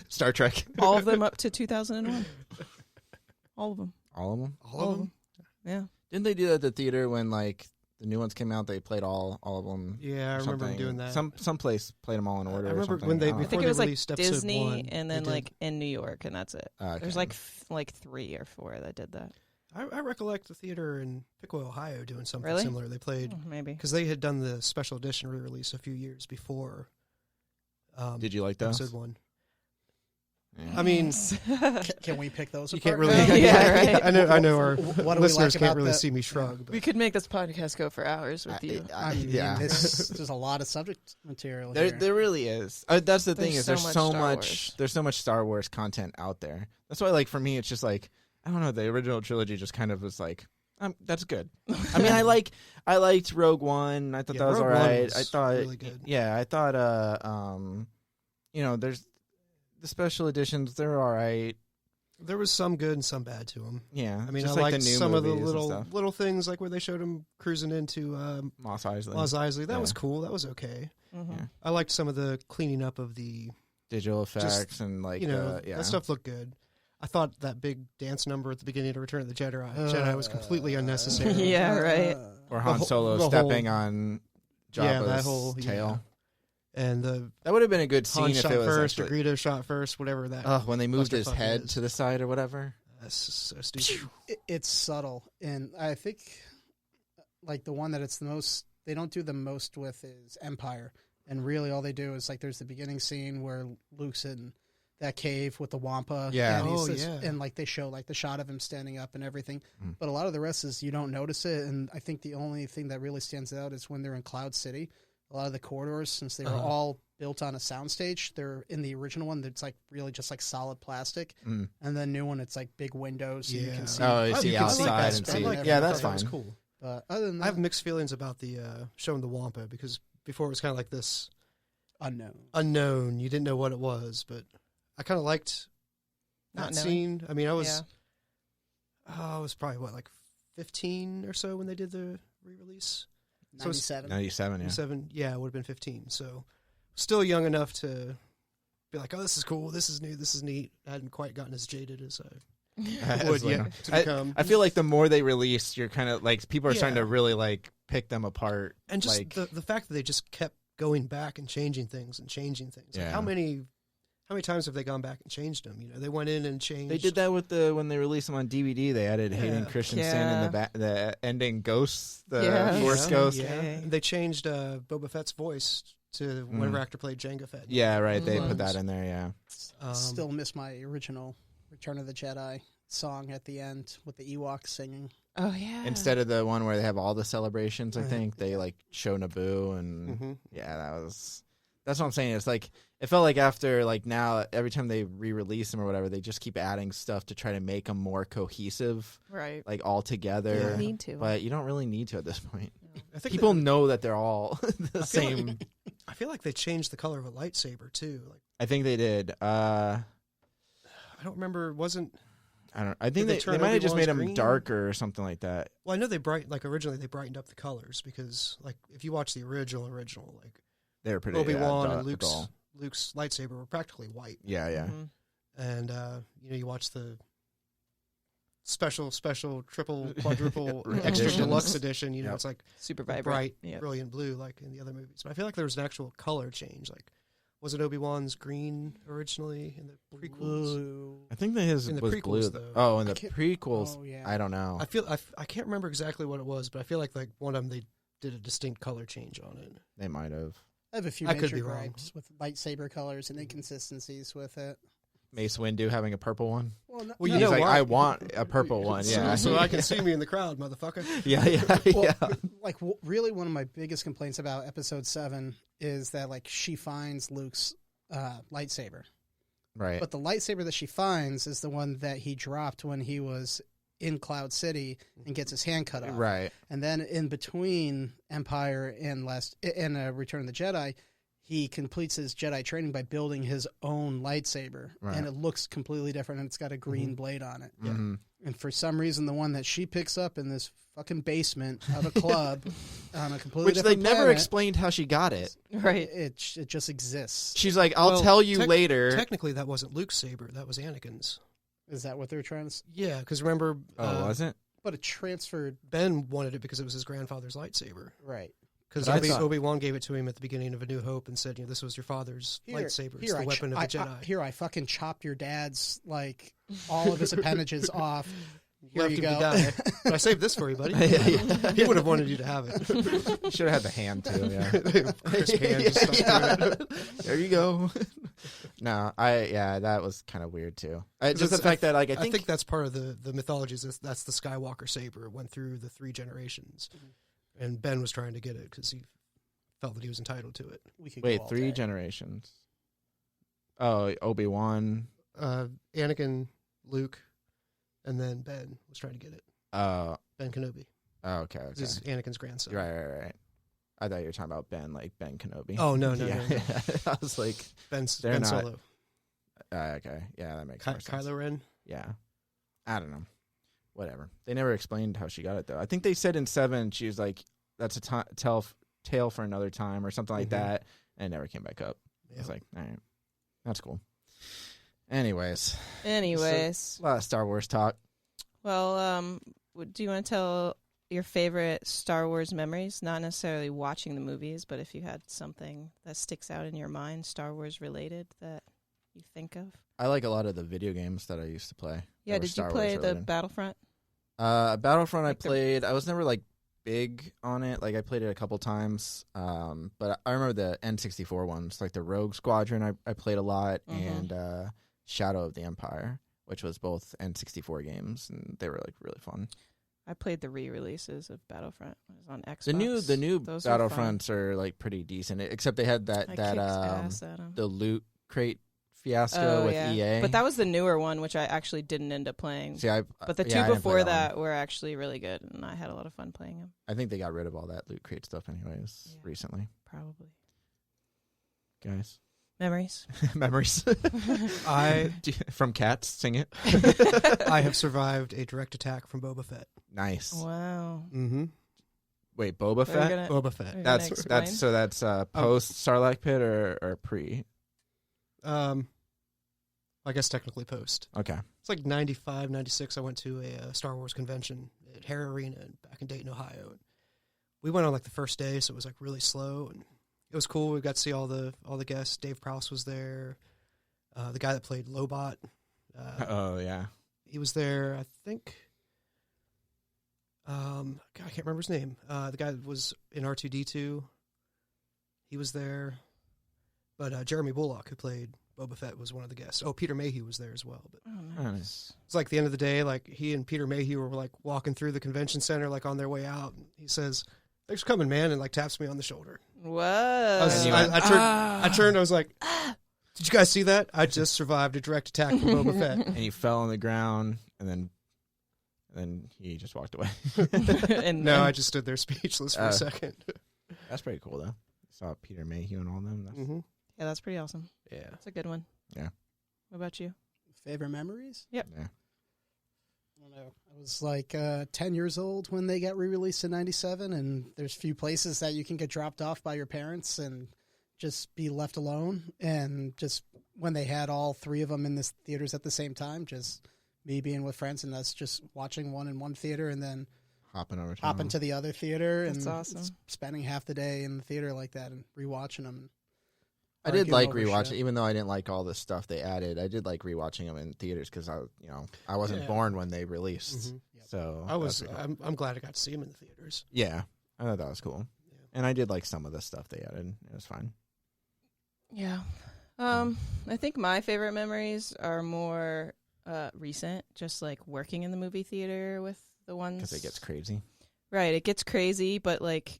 Speaker 1: Star Trek.
Speaker 2: All of them up to 2001. All of them.
Speaker 1: All of them?
Speaker 3: All of them?
Speaker 2: Yeah.
Speaker 1: Didn't they do that at the theater when like the new ones came out? They played all of them.
Speaker 3: Yeah, I remember them doing that.
Speaker 1: Some place played them all in order.
Speaker 3: I remember
Speaker 1: or
Speaker 3: when
Speaker 2: I think it was like
Speaker 3: Disney
Speaker 2: 1, and then like in New York, and that's it.
Speaker 1: Okay.
Speaker 2: There's like 3 or 4 that did that.
Speaker 3: I recollect the theater in Piqua, Ohio, doing something
Speaker 2: Really?
Speaker 3: similar. They played
Speaker 2: maybe
Speaker 3: because they had done the special edition re-release a few years before.
Speaker 1: Did you like those?
Speaker 3: Episode 1.
Speaker 1: Yeah.
Speaker 3: I mean,
Speaker 4: can we pick those?
Speaker 3: You
Speaker 4: apart?
Speaker 3: can't really.
Speaker 2: Yeah, right.
Speaker 3: I know our
Speaker 4: what
Speaker 3: listeners
Speaker 4: like
Speaker 3: can't really
Speaker 4: the,
Speaker 3: see me shrug. But.
Speaker 2: We could make this podcast go for hours with you.
Speaker 1: Yeah.
Speaker 4: There's a lot of subject material
Speaker 1: There really is. That's the thing is
Speaker 2: so
Speaker 1: there's so much Star Wars content out there. That's why, like, for me, it's just like, I don't know, the original trilogy just kind of was like, that's good. I mean, I liked Rogue One. I thought that was all right. I thought
Speaker 3: really good.
Speaker 1: Yeah, I thought there's the special editions. They're all right.
Speaker 3: There was some good and some bad to them.
Speaker 1: Yeah,
Speaker 3: I mean, I liked some of the little things, like where they showed him cruising into
Speaker 1: Mos Eisley.
Speaker 3: That was cool. That was okay.
Speaker 2: Mm-hmm.
Speaker 1: Yeah.
Speaker 3: I liked some of the cleaning up of the
Speaker 1: digital effects and like
Speaker 3: that stuff looked good. I thought that big dance number at the beginning of Return of the Jedi was completely unnecessary.
Speaker 2: Yeah, right.
Speaker 1: Or Han Solo stepping on Jabba's
Speaker 3: that whole
Speaker 1: tail.
Speaker 3: Yeah. And that
Speaker 1: would have been a good scene if it was
Speaker 3: first, or Greedo shot first, whatever that.
Speaker 1: When they moved his head to the side or whatever.
Speaker 3: That's so stupid.
Speaker 4: It's subtle, and I think like the one that it's the most they don't do the most with is Empire, and really all they do is like there's the beginning scene where Luke's in that cave with the Wampa.
Speaker 1: Yeah.
Speaker 4: And like they show like the shot of him standing up and everything. But a lot of the rest is you don't notice it. And I think the only thing that really stands out is when they're in Cloud City. A lot of the corridors, since they were all built on a soundstage, they're in the original one that's like really just like solid plastic. And the new one, it's like big windows. So you can see.
Speaker 1: Oh, you see outside and see. Yeah, that's fine.
Speaker 3: That was cool.
Speaker 4: But other than that,
Speaker 3: I have mixed feelings about the showing the Wampa, because before it was kind of like this unknown. You didn't know what it was, but I kind of liked that scene. I mean, I was probably like 15 or so when they did the re-release.
Speaker 4: 97.
Speaker 1: 97, yeah.
Speaker 3: 97, yeah, it would have been 15. So still young enough to be like, oh, this is cool, this is new, this is neat. I hadn't quite gotten as jaded as I would yet to come.
Speaker 1: I feel like the more they release, you're kind of like people are starting to really like pick them apart,
Speaker 3: and just
Speaker 1: like,
Speaker 3: the fact that they just kept going back and changing things.
Speaker 1: Yeah.
Speaker 3: Like how many times have they gone back and changed them? You know, they went in and changed.
Speaker 1: They did that with when they released them on DVD. They added Hayden Christensen in the ending Ghosts, the Force Ghost.
Speaker 3: Yeah. They changed Boba Fett's voice to whatever actor played Jango Fett.
Speaker 1: Yeah, right. They put that in there. Yeah.
Speaker 4: Still miss my original Return of the Jedi song at the end with the Ewoks singing.
Speaker 2: Oh yeah.
Speaker 1: Instead of the one where they have all the celebrations, I think they like show Naboo and that's what I'm saying. It's like it felt like after like now every time they re-release them or whatever, they just keep adding stuff to try to make them more cohesive,
Speaker 2: right?
Speaker 1: Like all together.
Speaker 2: You don't need to,
Speaker 1: but you don't really need to at this point.
Speaker 3: I think
Speaker 1: people know that they're all the same.
Speaker 3: I feel like they changed the color of a lightsaber too. Like
Speaker 1: I think they did.
Speaker 3: I don't remember.
Speaker 1: I think they might have just made them darker or something like that.
Speaker 3: Well, I know originally they brightened up the colors because like if you watch the original, like
Speaker 1: they were pretty
Speaker 3: Obi-Wan and Luke's lightsaber were practically white.
Speaker 1: Yeah.
Speaker 2: Mm-hmm.
Speaker 3: And you watch the special, triple, quadruple, extra deluxe edition. You know, it's like
Speaker 2: super vibrant,
Speaker 3: bright, brilliant blue, like in the other movies. But I feel like there was an actual color change. Like, was it Obi-Wan's green originally in the prequels?
Speaker 4: Blue.
Speaker 1: I think that his
Speaker 3: in the
Speaker 1: was
Speaker 3: prequels,
Speaker 1: blue.
Speaker 3: though.
Speaker 1: Oh, in the prequels, I don't know.
Speaker 3: I can't remember exactly what it was, but I feel like one of them they did a distinct color change on it.
Speaker 1: They might have.
Speaker 4: I have a few major gripes with lightsaber colors and inconsistencies with it.
Speaker 1: Mace Windu having a purple one.
Speaker 3: Well,
Speaker 1: he's like, I want a purple one. Yeah,
Speaker 3: so I can see me in the crowd, motherfucker.
Speaker 1: Yeah.
Speaker 4: Like, really, one of my biggest complaints about Episode 7 is that like she finds Luke's lightsaber,
Speaker 1: right?
Speaker 4: But the lightsaber that she finds is the one that he dropped when he was in Cloud City and gets his hand cut off,
Speaker 1: right?
Speaker 4: And then in between Empire and Return of the Jedi, he completes his Jedi training by building his own lightsaber, and it looks completely different, and it's got a green blade on it.
Speaker 1: Mm-hmm.
Speaker 4: And for some reason, the one that she picks up in this fucking basement of a club on a completely different
Speaker 1: planet, never
Speaker 4: planet,
Speaker 1: explained how she got it.
Speaker 2: Right.
Speaker 4: It just exists.
Speaker 1: She's like, I'll tell you later.
Speaker 3: Technically, that wasn't Luke's saber. That was Anakin's.
Speaker 4: Is that what they're trying to...
Speaker 3: Yeah, because remember...
Speaker 1: wasn't?
Speaker 4: But it transferred...
Speaker 3: Ben wanted it because it was his grandfather's lightsaber.
Speaker 4: Right.
Speaker 3: Because Obi-Wan gave it to him at the beginning of A New Hope and said, this was your father's lightsaber. It's the weapon of the Jedi.
Speaker 4: I fucking chopped your dad's, like, all of his appendages off. Here you go.
Speaker 3: But I saved this for you, buddy. He would have wanted you to have it.
Speaker 1: You should have had the hand, too,
Speaker 3: Crisp hand just stuck to it.
Speaker 1: There you go. No, that was kind of weird, too. Just the fact that, like, I think
Speaker 3: that's part of the mythology. That's the Skywalker saber. It went through the 3 generations. And Ben was trying to get it because he felt that he was entitled to it.
Speaker 1: Wait, 3 generations? Oh, Obi-Wan.
Speaker 3: Anakin, Luke, and then Ben was trying to get it. Ben Kenobi.
Speaker 1: Oh, okay.
Speaker 3: This is Anakin's grandson.
Speaker 1: Right. I thought you were talking about Ben, like Ben Kenobi.
Speaker 3: Oh, no.
Speaker 1: I was like...
Speaker 3: Ben
Speaker 1: not,
Speaker 3: Solo.
Speaker 1: Okay. Yeah, that makes more sense.
Speaker 3: Kylo Ren?
Speaker 1: Yeah. I don't know. Whatever. They never explained how she got it, though. I think they said in 7, she was like, that's a tale for another time or something like that, and it never came back up. I was like, all right. That's cool. Anyways. So, a lot of Star Wars talk.
Speaker 2: Well, do you want to tell your favorite Star Wars memories? Not necessarily watching the movies, but if you had something that sticks out in your mind, Star Wars related, that you think of?
Speaker 1: I like a lot of the video games that I used to play.
Speaker 2: Yeah, did you play the Battlefront?
Speaker 1: Battlefront I played. I was never like big on it. Like I played it a couple times. But I remember the N64 ones, like the Rogue Squadron I played a lot, and Shadow of the Empire, which was both N64 games, and they were like really fun.
Speaker 2: I played the re-releases of Battlefront. It was on Xbox.
Speaker 1: The new Battlefronts are like pretty decent, except they had that the loot crate fiasco with EA.
Speaker 2: But that was the newer one, which I actually didn't end up playing.
Speaker 1: See,
Speaker 2: but the two before that were actually really good, and I had a lot of fun playing them.
Speaker 1: I think they got rid of all that loot crate stuff anyways recently.
Speaker 2: Probably.
Speaker 1: Guys.
Speaker 2: Memories.
Speaker 1: Memories. From Cats, sing it.
Speaker 3: I have survived a direct attack from Boba Fett.
Speaker 1: Nice.
Speaker 2: Wow.
Speaker 3: Mm-hmm.
Speaker 1: Wait, Boba Fett?
Speaker 3: Boba Fett.
Speaker 1: That's post Sarlacc pit or pre?
Speaker 3: I'll I guess technically post.
Speaker 1: Okay.
Speaker 3: It's like 95, 96. I went to a Star Wars convention at Hare Arena back in Dayton, Ohio. And we went on like the first day, so it was like really slow, and it was cool. We got to see all the guests. Dave Prowse was there. The guy that played Lobot.
Speaker 1: Oh yeah.
Speaker 3: He was there. I think. I can't remember his name. The guy that was in R2-D2. He was there. But Jeremy Bullock, who played Boba Fett, was one of the guests. Oh, Peter Mayhew was there as well. But
Speaker 1: Nice.
Speaker 3: it's like the end of the day, like he and Peter Mayhew were like walking through the convention center, like on their way out. And he says, "Thanks for coming, man," and like taps me on the shoulder.
Speaker 2: Whoa.
Speaker 3: I turned. I was like, "Did you guys see that? I just survived a direct attack from Boba Fett."
Speaker 1: And he fell on the ground, and then he just walked away.
Speaker 3: I just stood there speechless for a second.
Speaker 1: That's pretty cool, though. Saw Peter Mayhew and all them. That's,
Speaker 2: Yeah, that's pretty awesome.
Speaker 3: Yeah.
Speaker 2: That's a good one.
Speaker 1: Yeah.
Speaker 2: What about you?
Speaker 4: Favorite memories?
Speaker 2: Yep.
Speaker 1: Yeah.
Speaker 4: I don't know. I was like 10 years old when they got re-released in 97, and there's few places that you can get dropped off by your parents and just be left alone. And just when they had all three of them in the theaters at the same time, just me being with friends and us just watching one in one theater and then hopping to the other theater.
Speaker 2: That's
Speaker 4: and
Speaker 2: awesome.
Speaker 4: Spending half the day in the theater like that and rewatching them.
Speaker 1: I did like rewatching, even though I didn't like all the stuff they added. I did like rewatching them in theaters because I wasn't born when they released.
Speaker 3: Yep.
Speaker 1: So
Speaker 3: I'm glad I got to see them in the theaters.
Speaker 1: Yeah, I thought that was cool, and I did like some of the stuff they added. It was fine.
Speaker 2: Yeah. I think my favorite memories are more recent, just like working in the movie theater with the ones.
Speaker 1: Because it gets crazy.
Speaker 2: Right, it gets crazy, but like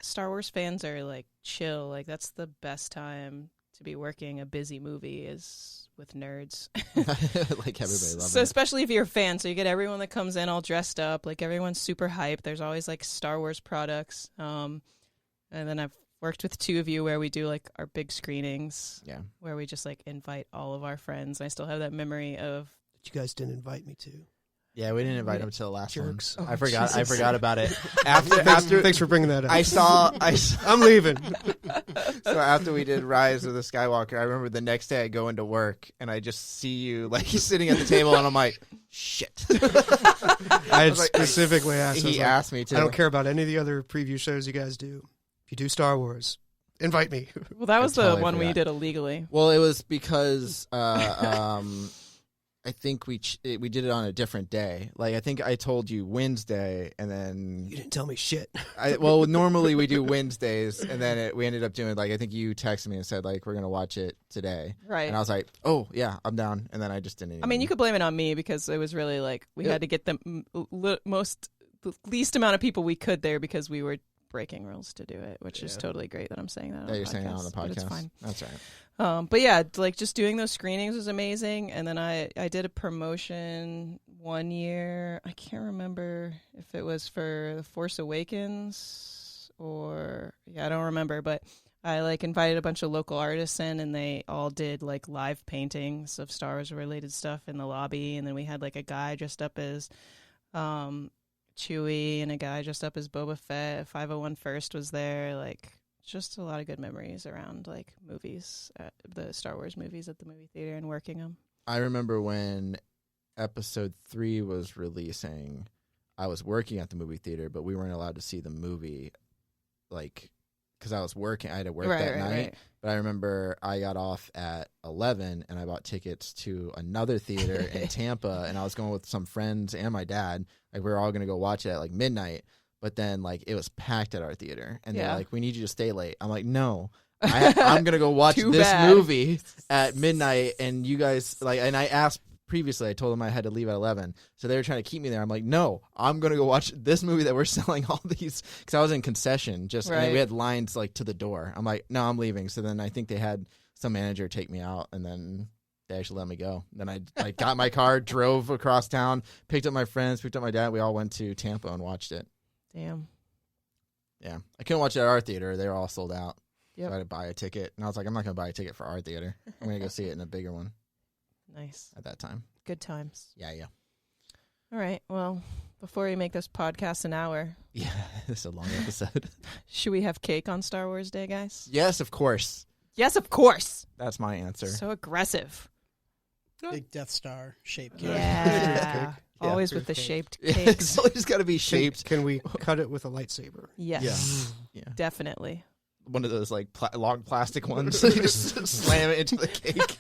Speaker 2: Star Wars fans are like chill. Like that's the best time to be working a busy movie is with nerds.
Speaker 1: Like everybody loves
Speaker 2: so
Speaker 1: it.
Speaker 2: especially if you're a fan, so you get everyone that comes in all dressed up. Like everyone's super hyped. There's always like Star Wars products. And then I've worked with two of you where we do like our big screenings.
Speaker 1: Yeah.
Speaker 2: Where we just like invite all of our friends. I still have that memory of.
Speaker 3: That you guys didn't invite me to.
Speaker 1: Yeah, we didn't invite him to the last
Speaker 3: Jerks.
Speaker 1: one.
Speaker 3: Oh,
Speaker 1: I forgot.
Speaker 3: Jesus.
Speaker 1: I forgot about it.
Speaker 3: Thanks for bringing that up. I'm leaving.
Speaker 1: So after we did Rise of the Skywalker, I remember the next day I go into work and I just see you like sitting at the table and I'm like, shit.
Speaker 3: I had specifically asked.
Speaker 1: He asked me to.
Speaker 3: I don't care about any of the other preview shows you guys do. If you do Star Wars, invite me.
Speaker 2: Well, that was the
Speaker 1: totally
Speaker 2: one we
Speaker 1: forgot.
Speaker 2: did illegally.
Speaker 1: Well, it was because I think we did it on a different day. Like I think I told you Wednesday, and then
Speaker 3: You didn't tell me shit.
Speaker 1: normally we do Wednesdays, and then we ended up doing like I think you texted me and said like we're gonna watch it today,
Speaker 2: Right.
Speaker 1: and I was like, oh yeah, I'm down, and then I just didn't.
Speaker 2: I mean, you could blame it on me because it was really like we had to get the least amount of people we could there because we were breaking rules to do it, which is totally great that I'm saying that.
Speaker 1: You're saying that on the
Speaker 2: but
Speaker 1: podcast.
Speaker 2: It's fine.
Speaker 1: That's right.
Speaker 2: But yeah, like just doing those screenings was amazing. And then I did a promotion one year. I can't remember if it was for The Force Awakens or I don't remember, but I like invited a bunch of local artists in and they all did like live paintings of Star Wars related stuff in the lobby. And then we had like a guy dressed up as Chewie and a guy dressed up as Boba Fett. 501 First was there. Like just a lot of good memories around like movies, the Star Wars movies at the movie theater and working them.
Speaker 1: I remember when Episode 3 was releasing, I was working at the movie theater, but we weren't allowed to see the movie, like, because I was working. I had to work that night. Right. But I remember I got off at 11, and I bought tickets to another theater in Tampa, and I was going with some friends and my dad. Like, we were all going to go watch it at, like, midnight. But then, like, it was packed at our theater. And they're like, we need you to stay late. I'm like, no. I'm going to go watch this movie at midnight. And you guys, like, and I asked previously, I told them I had to leave at 11. So they were trying to keep me there. I'm like, no, I'm going to go watch this movie that we're selling all these. Because I was in concession. And we had lines, like, to the door. I'm like, no, I'm leaving. So then I think they had some manager take me out. And then they actually let me go. Then I got my car, drove across town, picked up my friends, picked up my dad. We all went to Tampa and watched it.
Speaker 2: Damn.
Speaker 1: Yeah. I couldn't watch it at our theater. They were all sold out.
Speaker 2: Yep.
Speaker 1: So I had to buy a ticket. And I was like, I'm not going to buy a ticket for our theater. I'm going to go see it in a bigger one.
Speaker 2: Nice.
Speaker 1: At that time.
Speaker 2: Good times.
Speaker 1: Yeah.
Speaker 2: All right. Well, before we make this podcast an hour.
Speaker 1: Yeah, it's a long episode.
Speaker 2: Should we have cake on Star Wars Day, guys?
Speaker 1: Yes, of course.
Speaker 2: Yes, of course.
Speaker 1: That's my answer.
Speaker 2: So aggressive.
Speaker 4: Big Death Star shaped cake.
Speaker 2: Yeah.
Speaker 3: Yeah,
Speaker 2: Always with the
Speaker 3: cake.
Speaker 2: shaped
Speaker 1: Yeah,
Speaker 2: cakes.
Speaker 1: it's always got to be shaped.
Speaker 3: Can we cut it with a lightsaber?
Speaker 2: Yes.
Speaker 1: Yeah.
Speaker 2: Definitely.
Speaker 1: One of those like long plastic ones. You just slam it into the cake.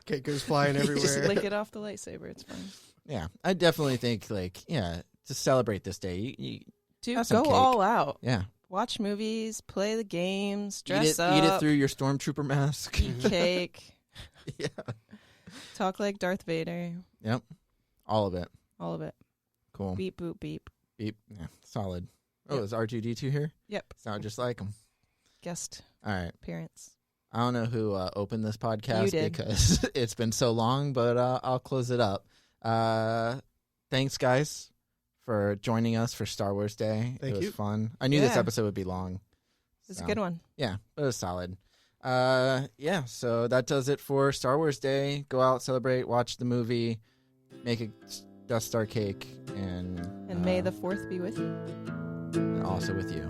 Speaker 3: Cake goes flying
Speaker 2: Just
Speaker 3: everywhere.
Speaker 2: lick it off the lightsaber. It's fine.
Speaker 1: Yeah, I definitely think like to celebrate this day, you
Speaker 2: Dude,
Speaker 1: have some
Speaker 2: go
Speaker 1: cake.
Speaker 2: all out.
Speaker 1: Yeah,
Speaker 2: Watch movies, play the games, dress up,
Speaker 1: eat it through your stormtrooper mask.
Speaker 2: eat cake,
Speaker 1: Yeah,
Speaker 2: talk like Darth Vader.
Speaker 1: yep, all of it.
Speaker 2: All of it.
Speaker 1: Cool.
Speaker 2: Beep, boop, beep.
Speaker 1: Beep. Yeah, solid. Oh,
Speaker 2: Yep.
Speaker 1: is R2D2 here?
Speaker 2: Yep.
Speaker 1: Sound just like him.
Speaker 2: Guest
Speaker 1: All right.
Speaker 2: appearance.
Speaker 1: I don't know who opened this podcast
Speaker 2: You did.
Speaker 1: because it's been so long, but I'll close it up. Thanks, guys, for joining us for Star Wars Day.
Speaker 3: Thank
Speaker 1: it was
Speaker 3: you.
Speaker 1: fun. I knew this
Speaker 2: Yeah.
Speaker 1: episode would be long.
Speaker 2: It's a
Speaker 1: So,
Speaker 2: good one.
Speaker 1: Yeah, but it was solid. Yeah, so that does it for Star Wars Day. Go out, celebrate, watch the movie, make a Death Star cake, and
Speaker 2: May the 4th be with you.
Speaker 1: and also with you.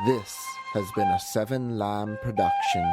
Speaker 5: This has been a Seven Lamb production.